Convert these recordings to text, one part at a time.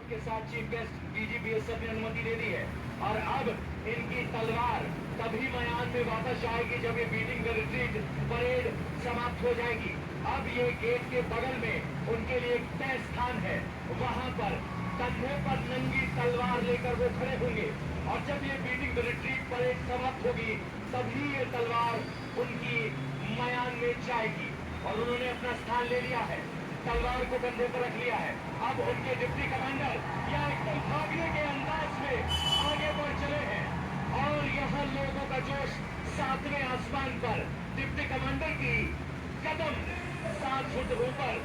के साथ chief guest डीजीपीएसएफ ने अनुमति दे दी है और अब इनकी तलवार तभी मैदान में वापस जाएगी जब ये बीटिंग द रिट्रीट परेड समाप्त हो जाएगी। अब ये गेट के बगल में उनके लिए एक तय स्थान है, वहां पर कंधे पर नंगी तलवार लेकर वो खड़े होंगे और जब ये बीटिंग द रिट्रीट परेड समाप्त होगी तभी ये तलवार उनकी मैदान में जाएगी और उन्होंने अपना स्थान ले लिया है, तलवार को कंधे पर रख लिया है। अब उनके डिप्टी कमांडर या एकदम भागने के अंदाज में आगे बढ़ चले हैं और यहाँ लोगों का जोश 7वें आसमान पर। डिप्टी कमांडर की कदम 7 फुट ऊपर।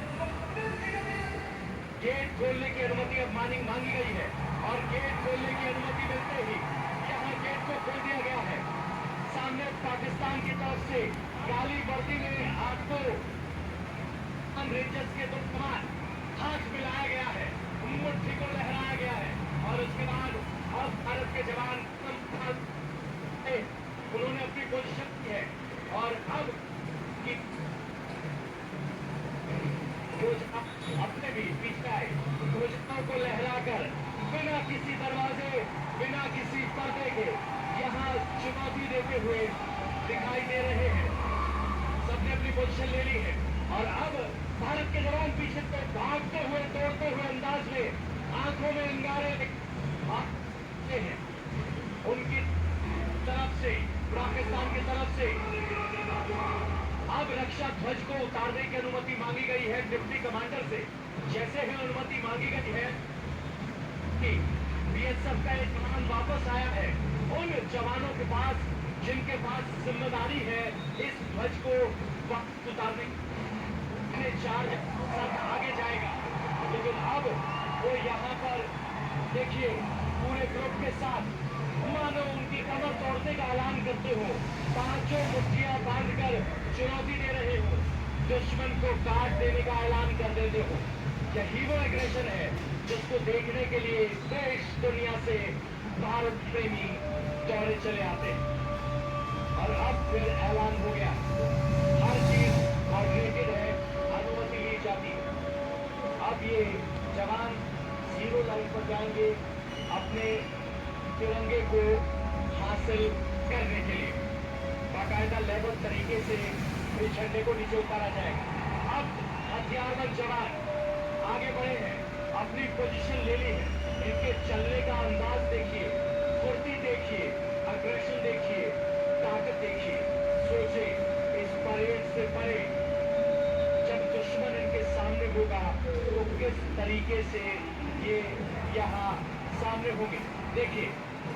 गेट खोलने की अनुमति अब मांगी गई है और गेट खोलने की अनुमति मिलते ही यहाँ गेट को खोल दिया गया है। सामने पाकिस्तान की तरफ से काली वर्दी में आपको रेंजर्स के 2 कमान हाथ मिलाया गया है, मुट्ठी को लहराया गया है और उसके बाद अब भारत के जवान उन्होंने अपनी पोजीशन की है और अब अपने भी पीछे आए ध्वजाओं को लहराकर बिना किसी दरवाजे बिना किसी पर्दे के यहाँ चुनौती देते हुए दिखाई दे रहे हैं। सबने अपनी पोजीशन ले ली है और अब भारत के जवान पीछे से भागते हुए दौड़ते हुए अंदाज में आंखों में अंगारे हैं उनकी तरफ से, पाकिस्तान की तरफ से। अब रक्षा ध्वज को उतारने की अनुमति मांगी गई है डिप्टी कमांडर से। जैसे ही अनुमति मांगी गई है कि बीएसएफ का एक जवान वापस आया है, उन जवानों के पास जिनके पास जिम्मेदारी है इस ध्वज को वापस उतारने की, चार्ज सब आगे जाएगा। लेकिन अब वो यहाँ पर देखिए पूरे ग्रुप के साथ मानो उनकी कमर तोड़ने का ऐलान करते हो, 5 मुट्ठियां बांधकर चुनौती दे रहे हो, दुश्मन को काट देने का ऐलान कर देते हो। यही वो एग्रेशन है जिसको देखने के लिए देश दुनिया से भारत प्रेमी दौड़े चले आते हैं। और अब फिर ऐलान हो गया, हर चीज मॉडरेटेड है, अनुमति ली जाती है। अब ये जवान 0 लाइन पर जाएंगे अपने तिरंगे को हासिल करने के लिए। बाकायदा लेवल तरीके से इस झंडे को नीचे उतारा जाएगा। अब हथियारबंद जवान आगे बढ़े हैं, अपनी पोजीशन ले ली है। इनके चलने का अंदाज देखिए, फुर्ती देखिए, अग्रेशन देखिए, ताकत देखिए। सोचे इस परेड से परे जब दुश्मन इनके सामने होगा तो किस तरीके से ये यहाँ सामने होंगे। देखिए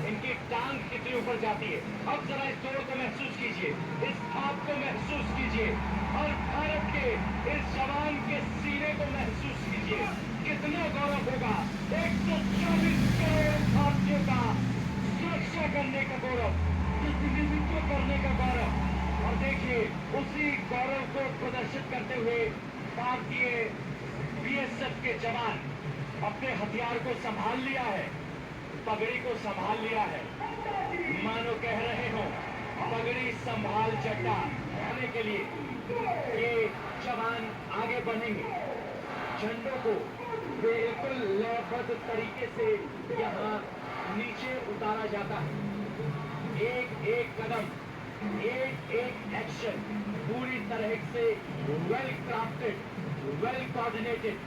इनकी टांग कितनी ऊपर जाती है। अब जरा इस दौड़ को महसूस कीजिए, इस भाव को महसूस कीजिए और भारत के इस जवान के सीने को महसूस कीजिए। कितना गौरव होगा 124 करोड़ भारतीयों का सुरक्षा करने का गौरव, प्रतिनिधित्व करने का गौरव। और देखिए उसी गौरव को प्रदर्शित करते हुए भारतीय बीएसएफ के जवान अपने हथियार को संभाल लिया है, पगड़ी को संभाल लिया है। मानो कह रहे हो पगड़ी संभाल चड्डा आने के लिए ये जवान आगे बढ़ेंगे। झंडों को बिल्कुल लयबद्ध तरीके से यहाँ नीचे उतारा जाता है। एक एक कदम, एक एक एक्शन पूरी तरह से well crafted, well coordinated,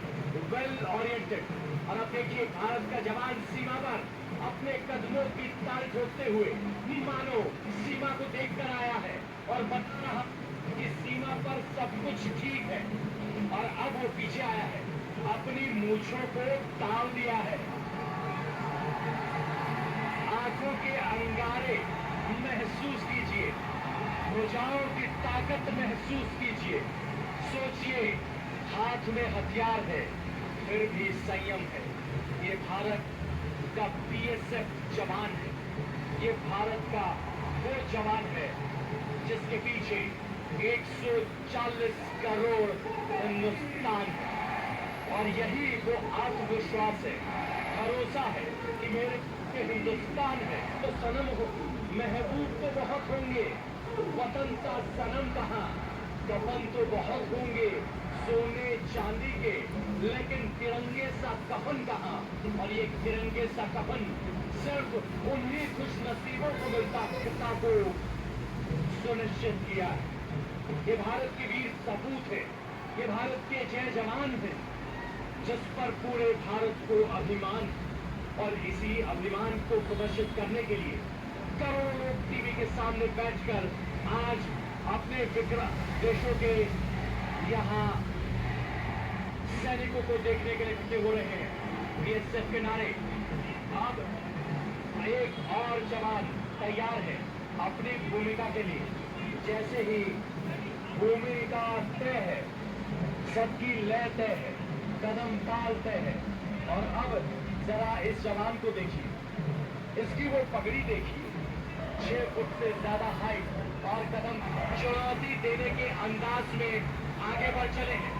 well oriented. और अब देखिए भारत का जवान सीमा पर अपने कदमों की ताल ठोकते हुए मानो सीमा को देखकर आया है और बता रहा कि सीमा पर सब कुछ ठीक है। और अब वो पीछे आया है, अपनी मूंछों को ताल दिया है। आंखों के अंगारे महसूस कीजिए, भुजाओं की ताकत महसूस कीजिए। सोचिए हाथ में हथियार है फिर भी संयम है। ये भारत का बीएसएफ जवान है, ये भारत का वो जवान है जिसके पीछे 140 करोड़ हिंदुस्तान है। और यही वो आत्मविश्वास है, भरोसा है कि मेरे हिंदुस्तान है तो सनम हो। महबूब तो बहुत होंगे, वतन का सनम कहाँ, कफन तो बहुत होंगे सोने चांदी के, लेकिन तिरंगे सा कफन कहाँ। और ये तिरंगे सा कफन सिर्फ उन्हीं खुश नसीबों को मिलता को सुनिश्चित किया है। ये भारत के वीर सपूत है, ये भारत के जय जवान है, जिस पर पूरे भारत को अभिमान। और इसी अभिमान को प्रदर्शित करने के लिए करोड़ों लोग टीवी के सामने बैठकर आज अपने देशों के यहाँ सैनिकों को देखने के लिए इकट्ठे हो रहे हैं। बीएसएफ के नारे। अब एक और जवान तैयार है अपनी भूमिका के लिए। जैसे ही भूमिका तय है, सबकी लय तय है, कदम ताल तय है। और अब जरा इस जवान को देखिए, इसकी वो पगड़ी देखिए, 6 फुट से ज्यादा हाइट और कदम चुनौती देने के अंदाज में आगे बढ़ चले हैं।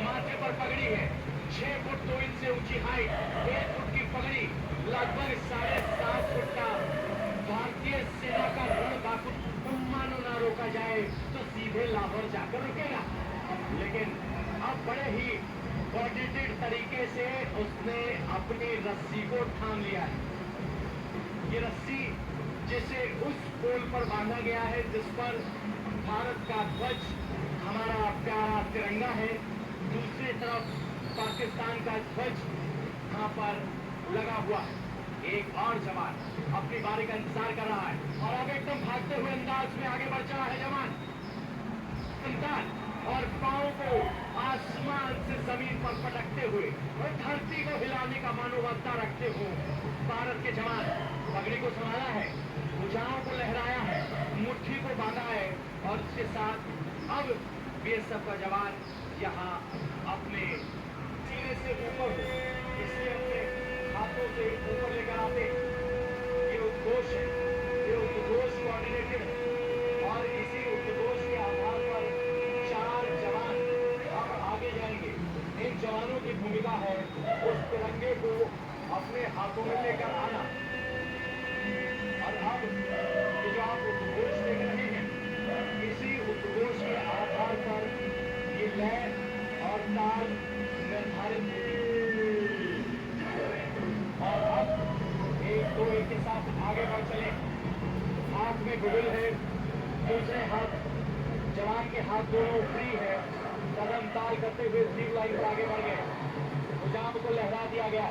माथे पर पगड़ी है, 6 फुट 2 इंच से ऊंची हाइट, 1 फुट की पगड़ी, लगभग 7.5 फुट का भारतीय सेना का रणबांकुर मानो ना रोका जाए तो सीधे लाहौर जाकर रुकेगा। लेकिन अब बड़े ही कोऑर्डिनेटेड तरीके से उसने अपनी रस्सी को थाम लिया है। ये रस्सी जिसे उस पोल पर बांधा गया है जिस पर भारत का ध्वज, हमारा प्यारा तिरंगा है, दूसरी तरफ पाकिस्तान का ध्वज यहाँ पर लगा हुआ है। एक और जवान अपनी बारी का इंतजार कर रहा है और अब एकदम भागते हुए अंदाज में आगे बढ़ रहा है जवान। और पांव को आसमान से जमीन पर पटकते हुए और धरती को हिलाने का मानवता रखते हुए भारत के जवान पगड़ी को संभाला है, भुजाओं को लहराया है, मुट्ठी को बांधा है और उसके साथ अब बीएसएफ का जवान यहाँ अपने सीने से ऊपर इसलिए अपने हाथों से ऊपर लेकर आते। ये उद्घोष है, ये उद्घोष कोऑर्डिनेटेड है और इसी उद्घोष के आधार पर 4 जवान अब आगे जाएंगे। इन जवानों की भूमिका है उस तिरंगे को अपने हाथों में लेकर आना। और अब ये जो आप उद्घोष देख रहे हैं, इसी उद्घोष के आधार पर ये लय और ताल निर्धारित होगी। और अब 1-2 एक के साथ आगे बढ़ चले। हाथ में गुगल है, दूसरे हाथ जवान के हाथ दोनों फ्री है, कदम ताल करते हुए स्ट्रीम लाइन पर आगे बढ़ गए, भुजाओं को लहरा दिया गया।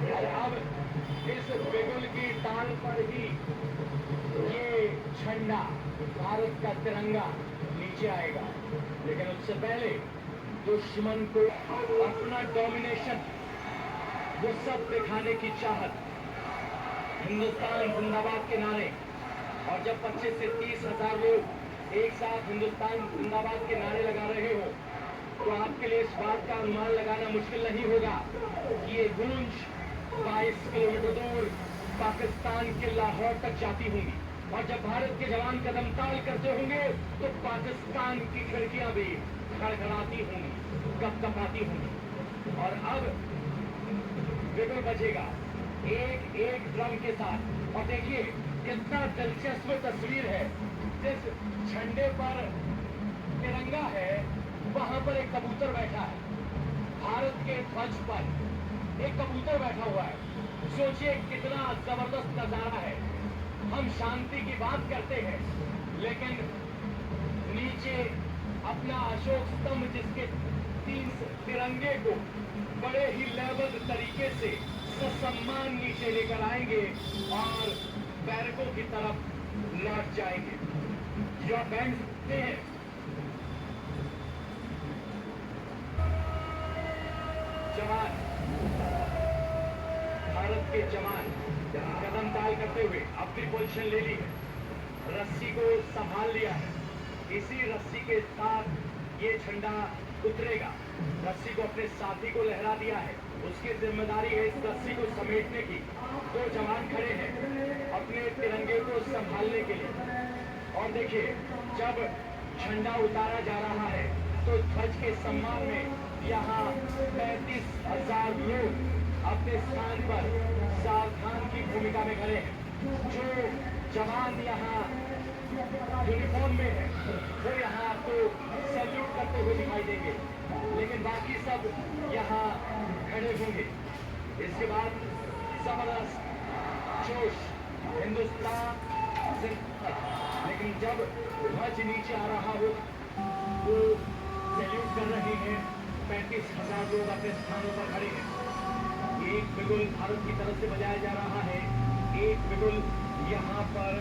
और अब इस बिगुल की ताल पर ही ये झंडा, भारत का तिरंगा नीचे आएगा। लेकिन उससे पहले दुश्मन को अपना डोमिनेशन, वो सब दिखाने की चाहत, हिंदुस्तान जिंदाबाद के नारे। और जब 25 से 30 हजार लोग एक साथ हिंदुस्तान जिंदाबाद के नारे लगा रहे हो तो आपके लिए इस बात का अनुमान लगाना मुश्किल नहीं होगा कि ये गूंज 22 किलोमीटर दूर पाकिस्तान के लाहौर तक जाती होंगी। और जब भारत के जवान कदम ताल करते होंगे तो पाकिस्तान की खिड़कियां भी खड़खड़ाती होंगी, कपकपाती होंगी। और अब बिगुल बजेगा एक एक ड्रम के साथ। और देखिए कितना दिलचस्प तस्वीर है, जिस झंडे पर तिरंगा है वहां पर एक कबूतर बैठा है। भारत के ध्वज पर एक कबूतर बैठा हुआ है। सोचिए कितना जबरदस्त नजारा है। हम शांति की बात करते हैं लेकिन नीचे अपना अशोक स्तंभ जिसके 3 तिरंगे को बड़े ही लयबद्ध तरीके से ससम्मान नीचे लेकर आएंगे और बैरकों की तरफ लौट जाएंगे। जो आप बैठ सकते हैं, जवान, भारत के जवान कदम ताल करते हुए अपनी पोजीशन ले ली है, रस्सी को संभाल लिया है। इसी रस्सी के साथ ये झंडा उतरेगा। रस्सी को अपने साथी को लहरा दिया है, उसकी जिम्मेदारी है इस रस्सी को समेटने की। 2 जवान खड़े हैं अपने तिरंगे को संभालने के लिए। और देखिए जब झंडा उतारा जा रहा है तो ध्वज के सम्मान में यहाँ 35,000 लोग अपने स्थान पर सावधान की भूमिका में खड़े हैं। जो जवान यहाँ यूनिफॉर्म में है वो यहाँ आपको सैल्यूट करते हुए दिखाई देंगे, लेकिन बाकी सब यहाँ खड़े होंगे। इसके बाद जबरदस्त जोश हिंदुस्तान जिंदाबाद। लेकिन जब ध्वज नीचे आ रहा हो वो सैल्यूट कर रहे हैं। 35,000 लोग अपने स्थानों पर खड़े हैं। एक बिगुल भारत की तरफ से बजाया जा रहा है, एक बिगुल यहाँ पर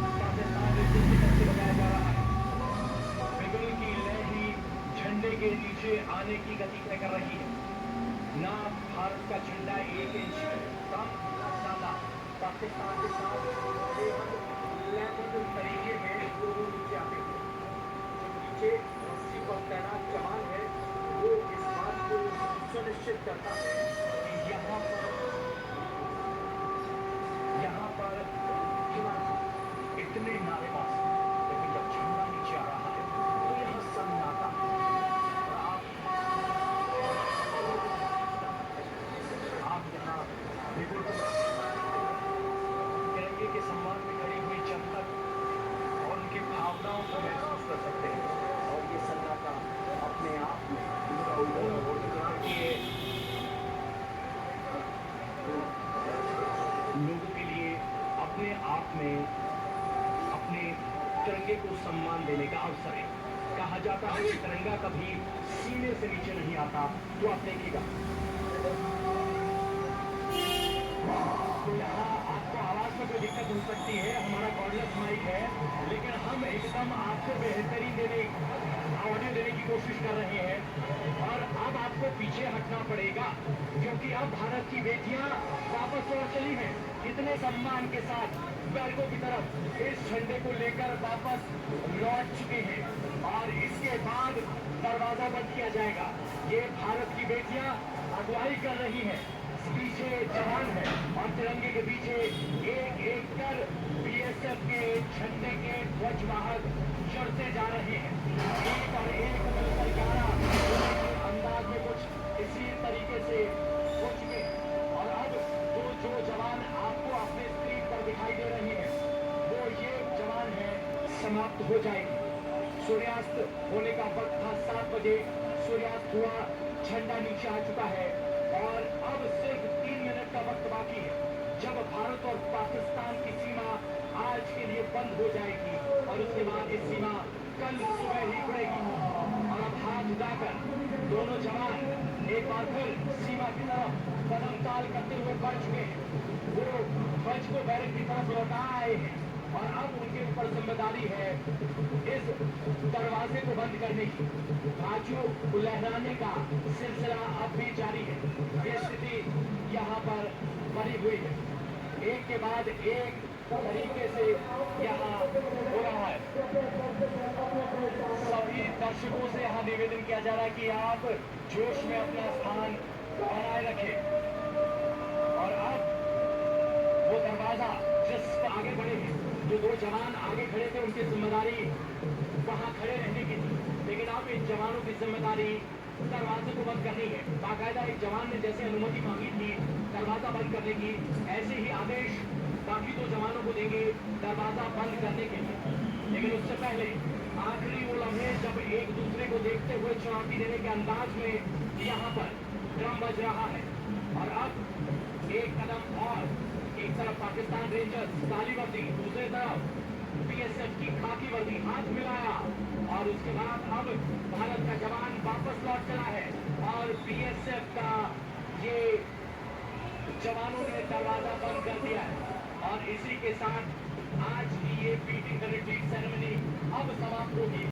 पाकिस्तान की तरफ से बजाया जा रहा है। बिगुल की लहरी झंडे के नीचे आने की गति तय कर रही है। ना भारत का झंडा 1 इंच कम ज्यादा पाकिस्तान के साथ लैंडर तरीके में नीचे आते हैं। जो नीचे रस्सी पर तैनात जवान है वो इस बात को सुनिश्चित करता है कि यहाँ पर इतने नारेबाज, लेकिन जब झंडा नीचे आ रहा है तो यहाँ सन्नाटा और आप यहाँ बिल्कुल तिरंगे के सम्मान में खड़ी हुई जनता और उनकी भावनाओं को महसूस कर सकते हैं। और ये सन्नाटा अपने आप में लोगों के लिए अपने आप में अपने तिरंगे को सम्मान देने का अवसर है। कहा जाता है कि तिरंगा कभी सीने से नीचे नहीं आता, तो आप देखिएगा यहाँ आपको आवाज में कोई दिक्कत हो सकती है, हमारा कॉर्डलेस माइक है, लेकिन हम एकदम आपको बेहतरीन ऑडियो देने की कोशिश कर रहे हैं। और अब आपको पीछे हटना पड़ेगा क्योंकि अब भारत की बेटियां वापस लौट चली हैं। इतने सम्मान के साथ बैरकों की तरफ इस झंडे को लेकर वापस लौट चुके हैं और इसके बाद दरवाजा बंद किया जाएगा। ये भारत की बेटियां अगुवाई कर रही हैं। पीछे जवान है और तिरंगे के पीछे एक एक कर बीएसएफ के झंडे के ध्वजवाहक चढ़ते जा रहे हैं। एक और एक मिलकर 11 अंदाज में कुछ इसी तरीके से हो चुके हैं। और अब जो जवान आपको अपने स्क्रीन पर दिखाई दे रहे हैं वो ये जवान है समाप्त हो जाएगी। सूर्यास्त होने का वक्त था 7 बजे, सूर्यास्त हुआ, झंडा नीचे आ चुका है और अब सिर्फ 3 मिनट का वक्त बाकी है जब भारत और पाकिस्तान की सीमा आज के लिए बंद हो जाएगी और उसके बाद ये सीमा कल सुबह ही खुलेगी। और अब हाथ उठाकर दोनों जवान एक बार फिर सीमा की तरफ कदम ताल करते हुए बढ़ चुके हैं। वो ध्वज को बैरक की तरफ लौटा आए हैं और अब उनके ऊपर जिम्मेदारी है इस दरवाजे को बंद करने की। बाजू को लहराने का सिलसिला अब भी जारी है। ये स्थिति यहाँ पर बनी हुई है, एक के बाद एक तरीके से यहाँ हो रहा है। सभी दर्शकों से यहाँ निवेदन किया जा रहा है कि आप जोश में अपना स्थान बनाए रखें। और अब वो दरवाजा जिस पर आगे बढ़े हैं, जो 2 जवान आगे खड़े थे उनकी जिम्मेदारी वहां खड़े रहने की थी, लेकिन अब इन जवानों की जिम्मेदारी दरवाजे को बंद करनी है। बाकायदा एक जवान ने जैसे अनुमति मांगी थी दरवाजा बंद करने की, ऐसे ही आदेश बाकी 2 जवानों को देंगे दरवाजा बंद करने के लिए। लेकिन उससे पहले आखिरी वो लम्हे जब एक दूसरे को देखते हुए चुनौती देने के अंदाज में यहाँ पर ड्रम बज रहा है। और अब एक कदम और, एक तरफ पाकिस्तान रेंजर्स काली वर्दी, दूसरी तरफ बीएसएफ की खाकी वर्दी, हाथ मिलाया और उसके बाद अब भारत का जवान वापस लौट चला है और बीएसएफ का ये जवानों ने दरवाजा बंद कर दिया है। और इसी के साथ आज की ये पीटी सेरेमनी अब समाप्त होगी।